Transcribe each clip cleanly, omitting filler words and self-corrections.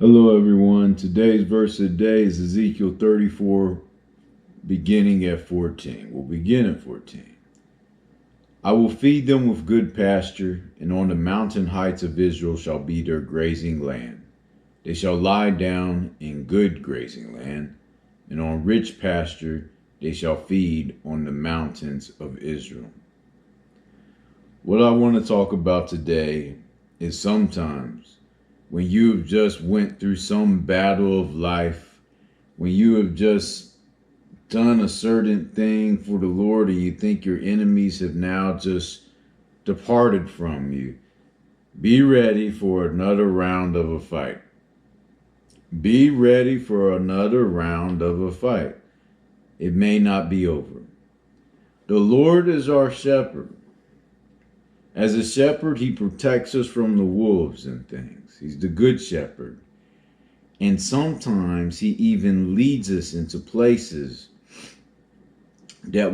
Hello, everyone. Today's verse of the day is Ezekiel 34, beginning at 14. We'll begin at 14. I will feed them with good pasture, and on the mountain heights of Israel shall be their grazing land. They shall lie down in good grazing land, and on rich pasture they shall feed on the mountains of Israel. What I want to talk about today is sometimes when you have just went through some battle of life, when you have just done a certain thing for the Lord and you think your enemies have now just departed from you, be ready for another round of a fight. Be ready for another round of a fight. It may not be over. The Lord is our shepherd. As a shepherd, he protects us from the wolves and things. He's the good shepherd. And sometimes he even leads us into places that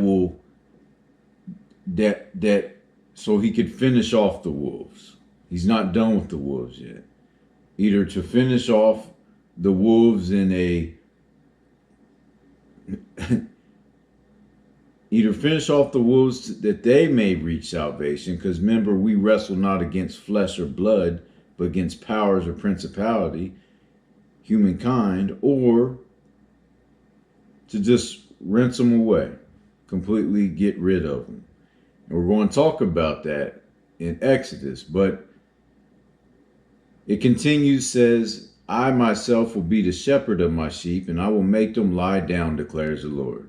so he could finish off the wolves. He's not done with the wolves yet. Either to finish off the wolves in a either finish off the wolves that they may reach salvation, because remember, we wrestle not against flesh or blood, but against powers or principality, humankind, or to just rinse them away, completely get rid of them. And we're going to talk about that in Exodus, but it continues, says, I myself will be the shepherd of my sheep, and I will make them lie down, declares the Lord.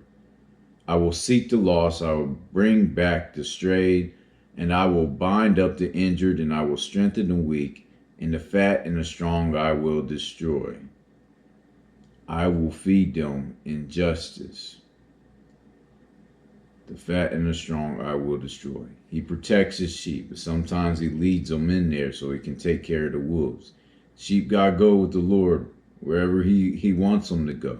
I will seek the lost, I will bring back the strayed, and I will bind up the injured, and I will strengthen the weak, and the fat and the strong I will destroy. I will feed them in justice. The fat and the strong I will destroy. He protects his sheep, but sometimes he leads them in there so he can take care of the wolves. Sheep gotta go with the Lord wherever he wants them to go.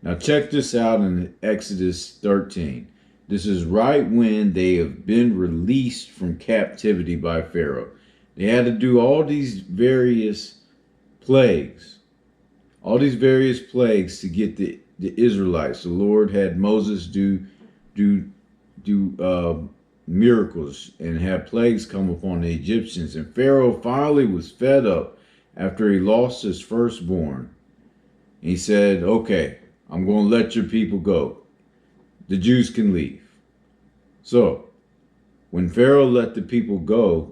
Now check this out in Exodus 13. This is right when they have been released from captivity by Pharaoh. They had to do all these various plagues. All these various plagues to get the Israelites. The Lord had Moses do miracles and had plagues come upon the Egyptians. And Pharaoh finally was fed up after he lost his firstborn. He said, okay, I'm going to let your people go. The Jews can leave. So, when Pharaoh let the people go,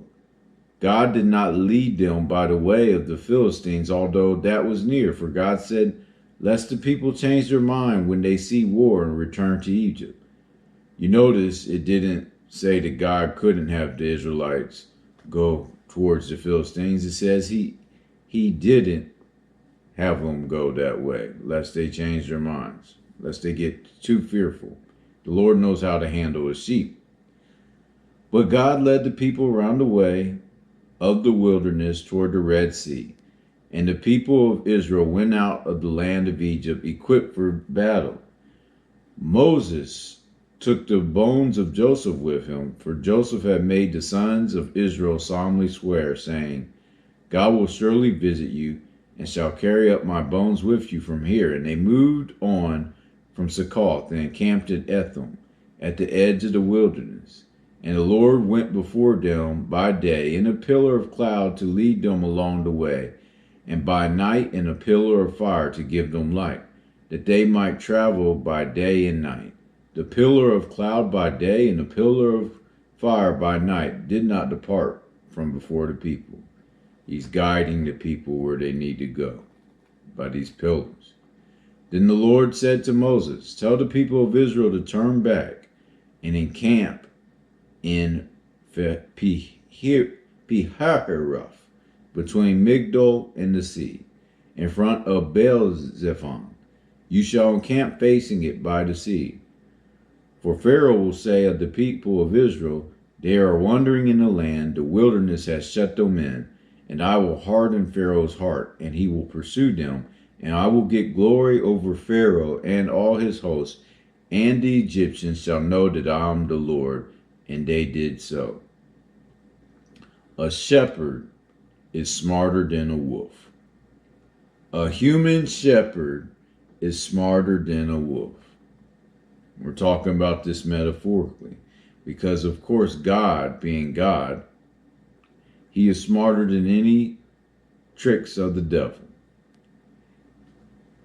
God did not lead them by the way of the Philistines, although that was near. For God said, lest the people change their mind when they see war and return to Egypt. You notice it didn't say that God couldn't have the Israelites go towards the Philistines. It says he didn't have them go that way, lest they change their minds, lest they get too fearful. The Lord knows how to handle his sheep. But God led the people around the way of the wilderness toward the Red Sea. And the people of Israel went out of the land of Egypt equipped for battle. Moses took the bones of Joseph with him, for Joseph had made the sons of Israel solemnly swear, saying, God will surely visit you, and shall carry up my bones with you from here. And they moved on from Succoth and encamped at Etham, at the edge of the wilderness. And the Lord went before them by day in a pillar of cloud to lead them along the way, and by night in a pillar of fire to give them light, that they might travel by day and night. The pillar of cloud by day and the pillar of fire by night did not depart from before the people. He's guiding the people where they need to go by these pillars. Then the Lord said to Moses, tell the people of Israel to turn back and encamp in Pihahiroth, between Migdol and the sea, in front of Baal-zephon. You shall encamp facing it by the sea. For Pharaoh will say of the people of Israel, they are wandering in the land, the wilderness has shut them in, and I will harden Pharaoh's heart, and he will pursue them, and I will get glory over Pharaoh and all his hosts, and the Egyptians shall know that I am the Lord. And they did so. A shepherd is smarter than a wolf. A human shepherd is smarter than a wolf. We're talking about this metaphorically. Because, of course, God, being God, he is smarter than any tricks of the devil.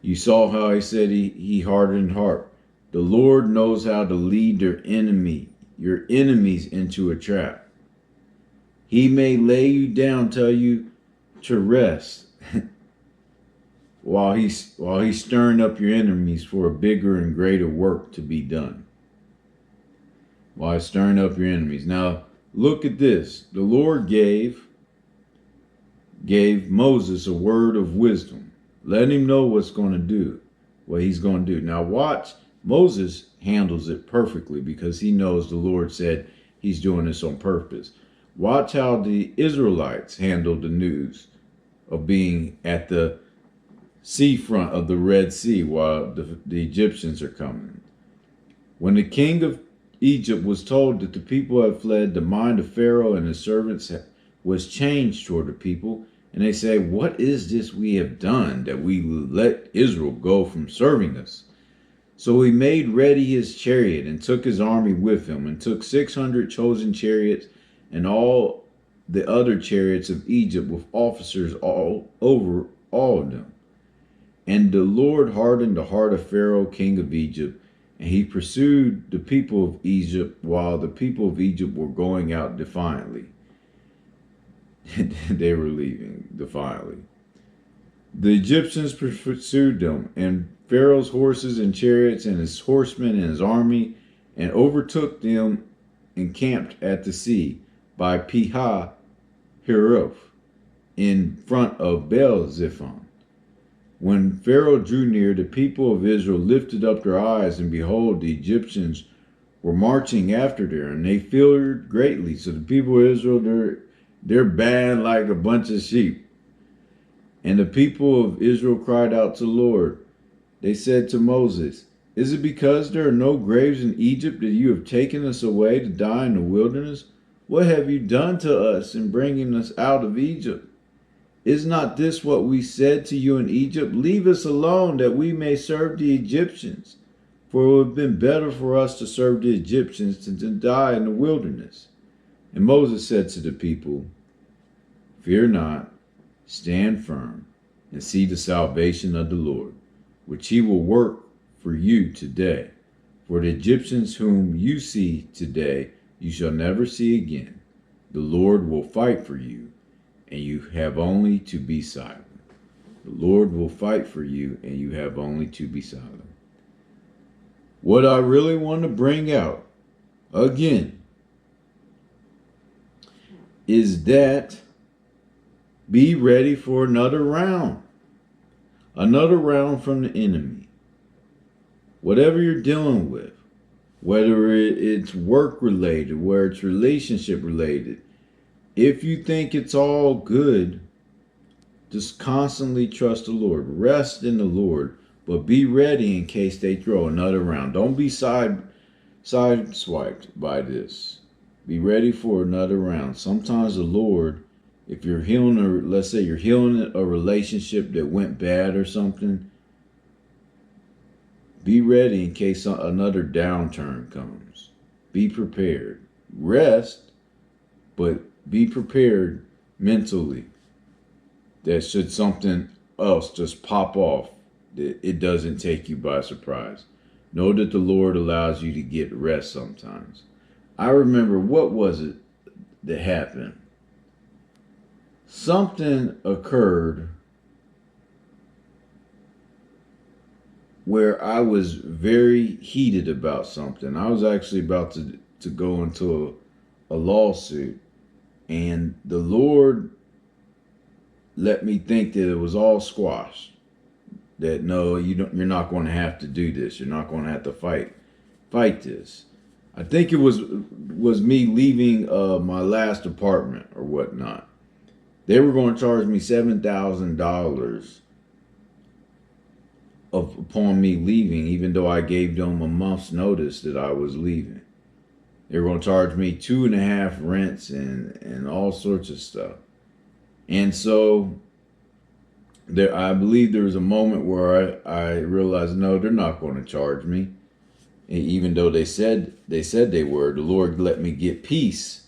You saw how he said he hardened heart. The Lord knows how to lead your enemies into a trap. He may lay you down, tell you to rest, while he's stirring up your enemies for a bigger and greater work to be done. While he's stirring up your enemies. Now, look at this. The Lord gave Moses a word of wisdom. Let him know what's going to do, what he's going to do. Now watch, Moses handles it perfectly because he knows the Lord said he's doing this on purpose. Watch how the Israelites handled the news of being at the seafront of the Red Sea while the Egyptians are coming. When the king of Egypt was told that the people had fled, the mind of Pharaoh and his servants was changed toward the people. And they say, what is this we have done that we let Israel go from serving us? So he made ready his chariot and took his army with him and took 600 chosen chariots and all the other chariots of Egypt with officers all over all of them. And the Lord hardened the heart of Pharaoh, king of Egypt, and he pursued the people of Egypt while the people of Egypt were going out defiantly. They were leaving defiantly. The Egyptians pursued them, and Pharaoh's horses and chariots and his horsemen and his army, and overtook them and camped at the sea by Pihah Hiroth in front of Baal-zephon. When Pharaoh drew near, the people of Israel lifted up their eyes, and behold, the Egyptians were marching after them, and they feared greatly. So the people of Israel, they're bad like a bunch of sheep. And the people of Israel cried out to the Lord. They said to Moses, is it because there are no graves in Egypt that you have taken us away to die in the wilderness? What have you done to us in bringing us out of Egypt? Is not this what we said to you in Egypt? Leave us alone that we may serve the Egyptians. For it would have been better for us to serve the Egyptians than to die in the wilderness. And Moses said to the people, fear not, stand firm, and see the salvation of the Lord, which he will work for you today. For the Egyptians whom you see today, you shall never see again. The Lord will fight for you, and you have only to be silent. The Lord will fight for you, and you have only to be silent. What I really want to bring out, again, is that be ready for another round. Another round from the enemy. Whatever you're dealing with, whether it's work related, whether it's relationship related, if you think it's all good, just constantly trust the Lord. Rest in the Lord, but be ready in case they throw another round. Don't be sideswiped by this. Be ready for another round. Sometimes the Lord, if you're healing, or let's say you're healing a relationship that went bad or something, be ready in case another downturn comes. Be prepared. Rest, but be prepared mentally that should something else just pop off, that it doesn't take you by surprise. Know that the Lord allows you to get rest sometimes. I remember, what was it that happened? Something occurred where I was very heated about something. I was actually about to go into a lawsuit, and the Lord let me think that it was all squashed. That no, you're not going to have to do this. You're not going to have to fight this. I think it was me leaving my last apartment or whatnot. They were going to charge me $7,000 upon me leaving, even though I gave them a month's notice that I was leaving. They were going to charge me 2.5 rents and all sorts of stuff. And so I believe there was a moment where I realized, no, they're not going to charge me. And even though they said they were, the Lord let me get peace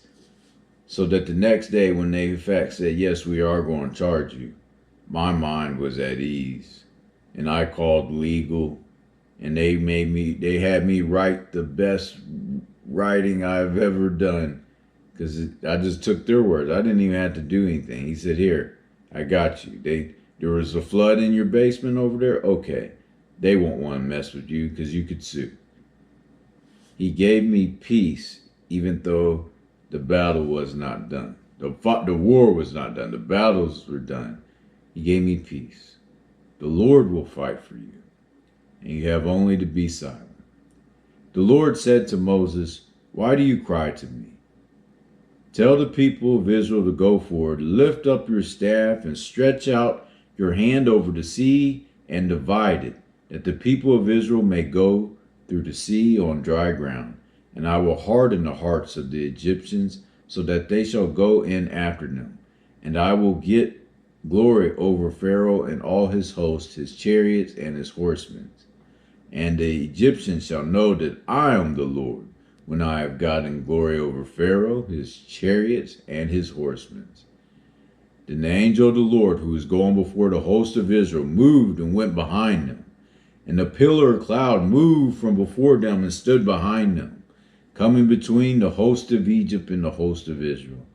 so that the next day when they in fact said, yes, we are going to charge you, my mind was at ease. And I called legal, and they had me write the best writing I've ever done, because I just took their words. I didn't even have to do anything. He said, here, I got you. There was a flood in your basement over there? Okay. They won't want to mess with you because you could sue. He gave me peace even though the battle was not done. The war was not done. The battles were done. He gave me peace. The Lord will fight for you, and you have only to be silent. The Lord said to Moses, why do you cry to me? Tell the people of Israel to go forward, lift up your staff and stretch out your hand over the sea and divide it, that the people of Israel may go through the sea on dry ground. And I will harden the hearts of the Egyptians, so that they shall go in after them. And I will get glory over Pharaoh and all his hosts, his chariots and his horsemen. And the Egyptians shall know that I am the Lord, when I have gotten glory over Pharaoh, his chariots, and his horsemen. Then the angel of the Lord, who was going before the host of Israel, moved and went behind them. And the pillar of cloud moved from before them and stood behind them, coming between the host of Egypt and the host of Israel.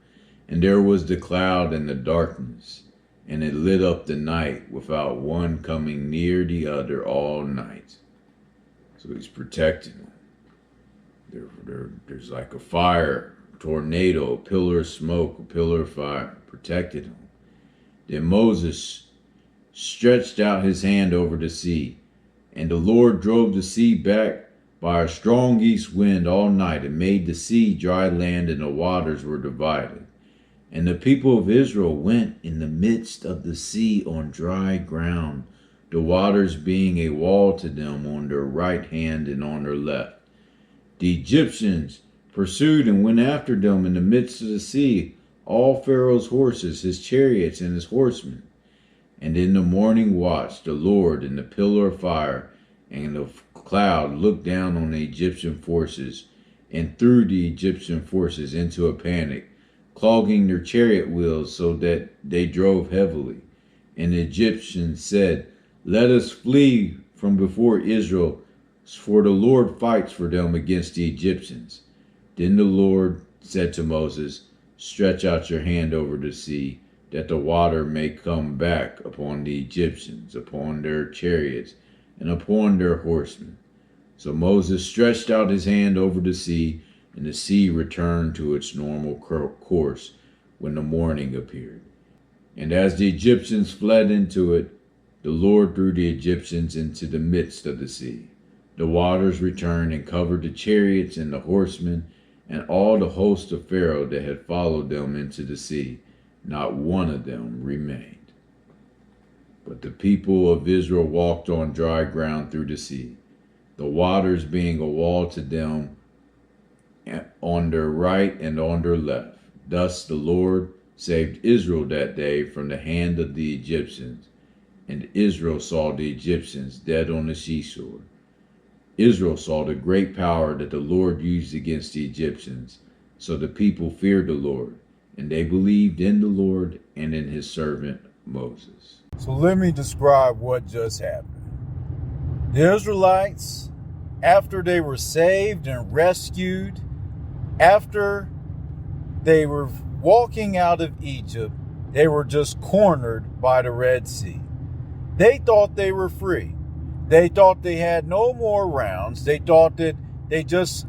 And there was the cloud and the darkness, and it lit up the night without one coming near the other all night. So he's protecting them. There's like a fire, a tornado, a pillar of smoke, a pillar of fire, protected them. Then Moses stretched out his hand over the sea, and the Lord drove the sea back by a strong east wind all night, and made the sea dry land, and the waters were divided. And the people of Israel went in the midst of the sea on dry ground, the waters being a wall to them on their right hand and on their left. The Egyptians pursued and went after them in the midst of the sea, all Pharaoh's horses, his chariots, and his horsemen. And in the morning watch, the Lord in the pillar of fire and the cloud looked down on the Egyptian forces and threw the Egyptian forces into a panic, clogging their chariot wheels so that they drove heavily. And the Egyptians said, let us flee from before Israel, for the Lord fights for them against the Egyptians. Then the Lord said to Moses, stretch out your hand over the sea, that the water may come back upon the Egyptians, upon their chariots, and upon their horsemen. So Moses stretched out his hand over the sea, and the sea returned to its normal course when the morning appeared. And as the Egyptians fled into it, the Lord threw the Egyptians into the midst of the sea. The waters returned and covered the chariots and the horsemen and all the host of Pharaoh that had followed them into the sea. Not one of them remained. But the people of Israel walked on dry ground through the sea, the waters being a wall to them on their right and on their left. Thus the Lord saved Israel that day from the hand of the Egyptians, and Israel saw the Egyptians dead on the seashore. Israel saw the great power that the Lord used against the Egyptians. So the people feared the Lord, and they believed in the Lord and in his servant Moses. So let me describe what just happened. The Israelites, after they were saved and rescued, after they were walking out of Egypt, they were just cornered by the Red Sea. They thought they were free. They thought they had no more rounds. They thought that they just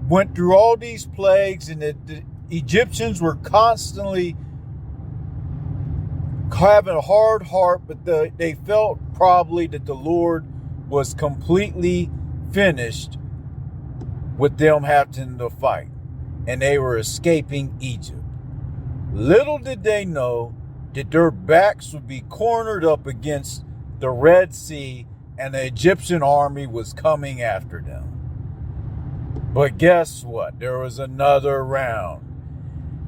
went through all these plagues and that the Egyptians were constantly having a hard heart, but they felt probably that the Lord was completely finished with them having to fight, and they were escaping Egypt. Little did they know that their backs would be cornered up against the Red Sea, and the Egyptian army was coming after them. But guess what? There was another round.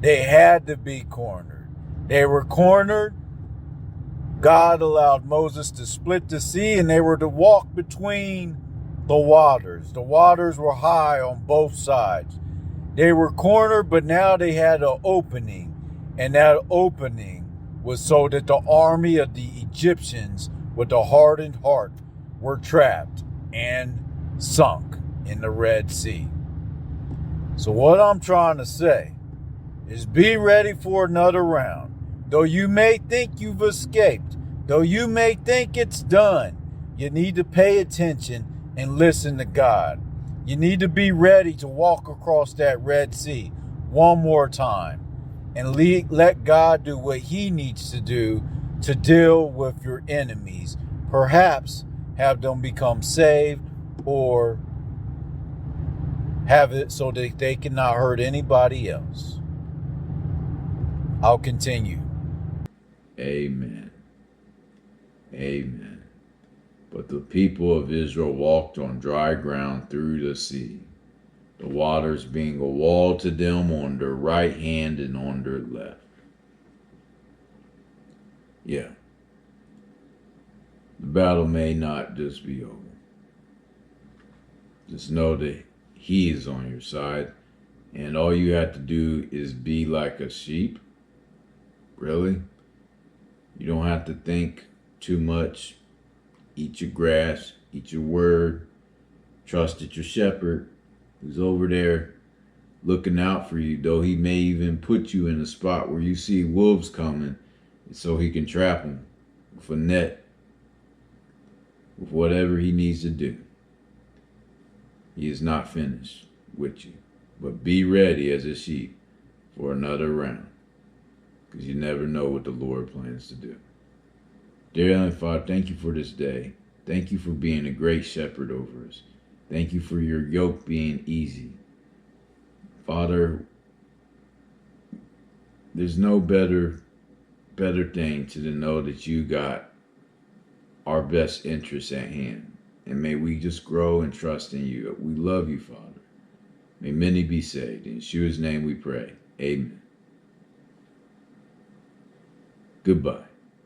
They had to be cornered. They were cornered God allowed Moses to split the sea, and they were to walk between the waters. The waters were high on both sides. They were cornered, but now they had an opening. And that opening was so that the army of the Egyptians with a hardened heart were trapped and sunk in the Red Sea. So what I'm trying to say is be ready for another round. Though you may think you've escaped, though you may think it's done, you need to pay attention and listen to God. You need to be ready to walk across that Red Sea one more time and let God do what he needs to do to deal with your enemies. Perhaps have them become saved, or have it so that they cannot hurt anybody else. I'll continue. Amen. Amen. But the people of Israel walked on dry ground through the sea, the waters being a wall to them on their right hand and on their left. Yeah. The battle may not just be over. Just know that he is on your side, and all you have to do is be like a sheep. Really? You don't have to think too much. Eat your grass, eat your word. Trust that your shepherd who's over there looking out for you, though he may even put you in a spot where you see wolves coming so he can trap them with a net, with whatever he needs to do. He is not finished with you. But be ready as a sheep for another round, because you never know what the Lord plans to do. Dear Heavenly Father, thank you for this day. Thank you for being a great shepherd over us. Thank you for your yoke being easy. Father, there's no better thing to know that you got our best interests at hand. And may we just grow and trust in you. We love you, Father. May many be saved. In Yeshua's name we pray. Amen. Goodbye.